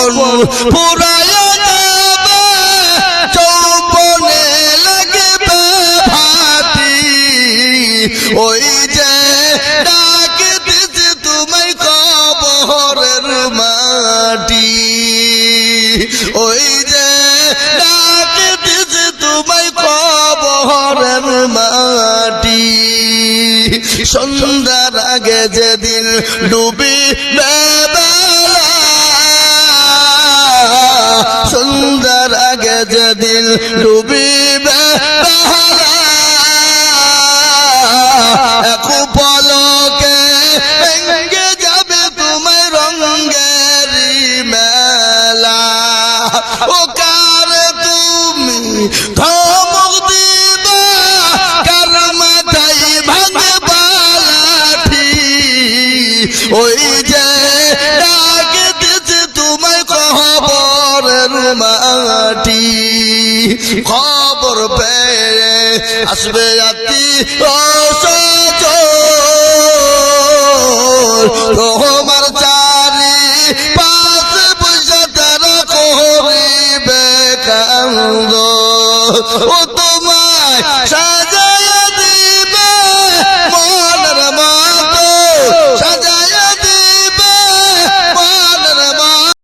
যৌবন ফুরায় যাবে, যৌবনে লাগবে ভাটি, ওই যে ডাকে দিছে তোমায় কবরের মাটি, ওই যে ডাকে দিছে তোমায় কবরের মাটি। সন্ধ্যার আগে যেদিন ডুবিবে বেলা, সন্ধ্যার আগে যেদিন ডুবিবে বেলা, এক পলকে ভেঙে যাবে তোমায় রঙের মেলা। ও কার তুমি ধমক দিবা, কার মাথায় ভাঙবে লাঠি, ওই যে ডাকে দিছে তোমায় কবরের মাটি। খবর পেয়ে আসবে আত্মীয়-স্বজন, তোমার চারি পাশে বসে তারা করিবে কান্দ। ও